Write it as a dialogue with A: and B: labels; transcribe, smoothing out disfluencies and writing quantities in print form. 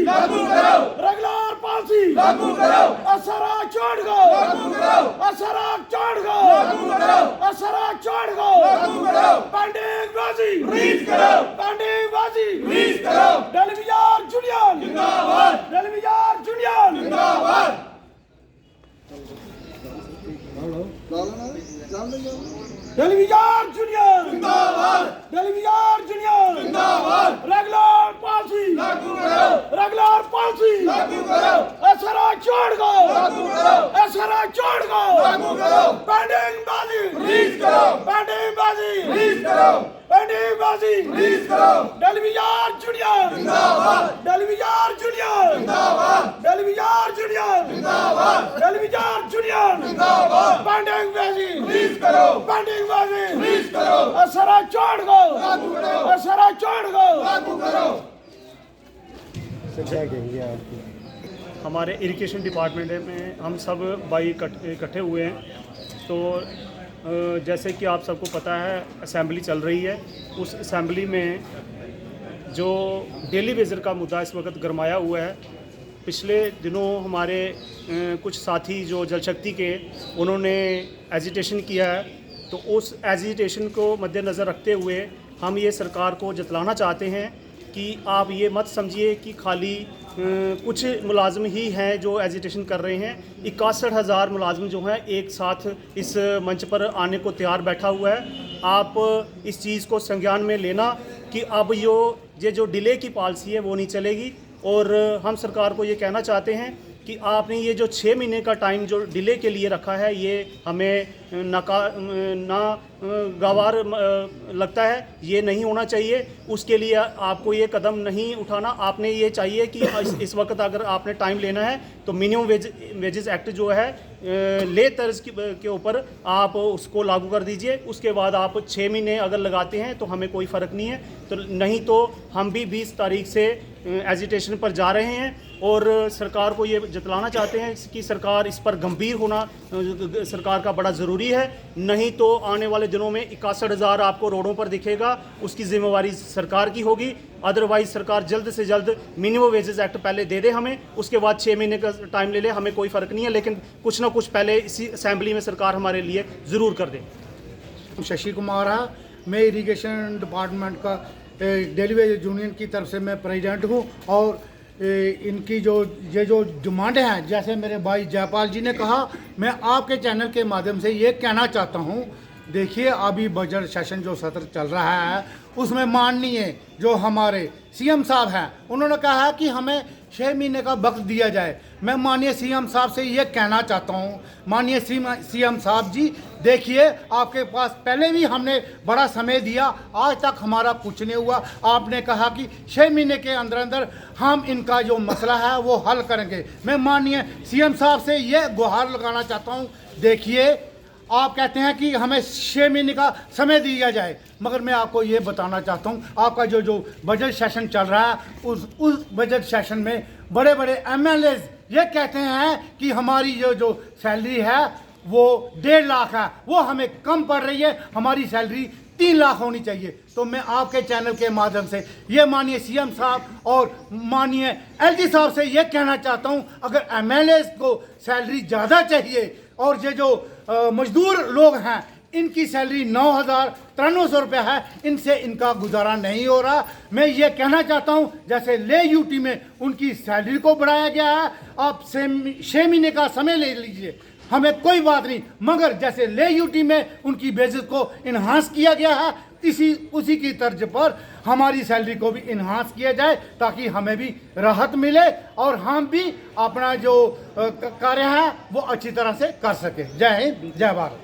A: लागू करो,
B: regular policy
A: लागू करो,
B: असरा छोड़ गो,
A: लागू करो,
B: असरा छोड़ गो,
A: लागू करो,
B: असरा छोड़ गो,
A: लागू करो,
B: पेंडिंग बाजी
A: रिलीज करो,
B: पेंडिंग बाजी
A: रिलीज करो,
B: डेलीवियर यूनियन
A: जिंदाबाद,
B: डेलीवियर यूनियन
A: जिंदाबाद,
B: डेलीवियर यूनियन
A: जिंदाबाद,
B: डेलीवियर यूनियन
A: जिंदाबाद,
B: रेगुलर पॉलिसी
A: लागू करो,
B: रेगुलर पॉलिसी
A: लागू करो,
B: असरा छोड़ गो,
A: लागू करो,
B: असरा छोड़ गो,
A: लागू करो,
B: पेंडिंग बाजी
A: रिलीज करो,
B: पेंडिंग बाजी
A: रिलीज करो,
B: पेंडिंग बाजी
A: रिलीज करो,
B: डेलीवियर यूनियन
A: जिंदाबाद,
B: डेलीवियर यूनियन
A: जिंदाबाद,
B: डेलीवियर यूनियन
A: जिंदाबाद,
B: डेलीवियर यूनियन
A: जिंदाबाद,
B: पेंडिंग बाजी
A: रिलीज करो,
B: पेंडिंग बाजी
A: रिलीज करो,
B: असरा छोड़ गो,
A: लागू करो,
B: असरा छोड़ गो।
A: लागू करो।
C: हमारे इरिगेशन डिपार्टमेंट में हम सब भाई इकट्ठे हुए हैं। तो जैसे कि आप सबको पता है असेंबली चल रही है, उस असेंबली में जो डेली वेजर का मुद्दा इस वक्त गरमाया हुआ है। पिछले दिनों हमारे कुछ साथी जो जल शक्ति के उन्होंने एजिटेशन किया है, तो उस एजिटेशन को मद्देनज़र रखते हुए हम ये सरकार को जतलाना चाहते हैं कि आप ये मत समझिए कि खाली कुछ मुलाजिम ही हैं जो एजिटेशन कर रहे हैं। 61,000 मुलाजिम जो हैं एक साथ इस मंच पर आने को तैयार बैठा हुआ है। आप इस चीज़ को संज्ञान में लेना कि अब ये जो डिले की पॉलिसी है वो नहीं चलेगी। और हम सरकार को ये कहना चाहते हैं कि आपने ये जो 6 महीने का टाइम जो डिले के लिए रखा है, ये हमें नागवार लगता है। ये नहीं होना चाहिए। उसके लिए आपको ये कदम नहीं उठाना। आपने ये चाहिए कि इस वक्त अगर आपने टाइम लेना है तो मिनिमम वेजेस एक्ट जो है ले तर्ज के ऊपर आप उसको लागू कर दीजिए। उसके बाद आप 6 महीने अगर लगाते हैं तो हमें कोई फ़र्क नहीं है। तो नहीं तो हम भी 20 तारीख से एजिटेशन पर जा रहे हैं और सरकार को ये जतलाना चाहते हैं कि सरकार इस पर गंभीर होना सरकार का बड़ा ज़रूरी है। नहीं तो आने वाले दिनों में 61,000 आपको रोडों पर दिखेगा, उसकी जिम्मेवारी सरकार की होगी। अदरवाइज़ सरकार जल्द से जल्द मिनिमम वेजेस एक्ट पहले दे दे हमें, उसके बाद 6 महीने का टाइम ले ले, हमें कोई फ़र्क नहीं है। लेकिन कुछ ना कुछ पहले इसी असेंबली में सरकार हमारे लिए ज़रूर कर दे।
D: शशि कुमार है, मैं इरिगेशन डिपार्टमेंट का डेली वेज यूनियन की तरफ से मैं प्रेसिडेंट हूँ। और इनकी जो डिमांड हैं, जैसे मेरे भाई जयपाल जी ने कहा, मैं आपके चैनल के माध्यम से ये कहना चाहता हूँ। देखिए, अभी बजट सेशन जो सत्र चल रहा है उसमें माननीय जो हमारे सीएम साहब हैं, उन्होंने कहा है कि हमें 6 महीने का वक्त दिया जाए। मैं माननीय सीएम साहब से ये कहना चाहता हूँ, माननीय सीएम साहब जी, देखिए आपके पास पहले भी हमने बड़ा समय दिया, आज तक हमारा कुछ नहीं हुआ। आपने कहा कि 6 महीने के अंदर अंदर हम इनका जो मसला है वो हल करेंगे। मैं माननीय सीएम साहब से ये गुहार लगाना चाहता हूँ। देखिए, आप कहते हैं कि हमें 6 महीने का समय दिया जाए, मगर मैं आपको ये बताना चाहता हूँ, आपका जो बजट सेशन चल रहा है उस बजट सेशन में बड़े बड़े एमएलए ये कहते हैं कि हमारी जो सैलरी है वो 1.5 लाख है, वो हमें कम पड़ रही है, हमारी सैलरी 3 लाख होनी चाहिए। तो मैं आपके चैनल के माध्यम से ये माननीय सीएम साहब और माननीय एलजी साहब से ये कहना चाहता हूँ, अगर एमएलए को सैलरी ज़्यादा चाहिए और ये जो मजदूर लोग हैं इनकी सैलरी 9,9300 रुपये है, इनसे इनका गुजारा नहीं हो रहा। मैं ये कहना चाहता हूँ, जैसे ले यूटी में उनकी सैलरी को बढ़ाया गया है, आप 6 महीने का समय ले लीजिए, हमें कोई बात नहीं, मगर जैसे ले यूटी में उनकी बेसिस को इन्हांस किया गया है, उसी की तर्ज पर हमारी सैलरी को भी इन्हांस किया जाए, ताकि हमें भी राहत मिले और हम भी अपना जो कार्य है वो अच्छी तरह से कर सके। जय हिंद, जय भारत।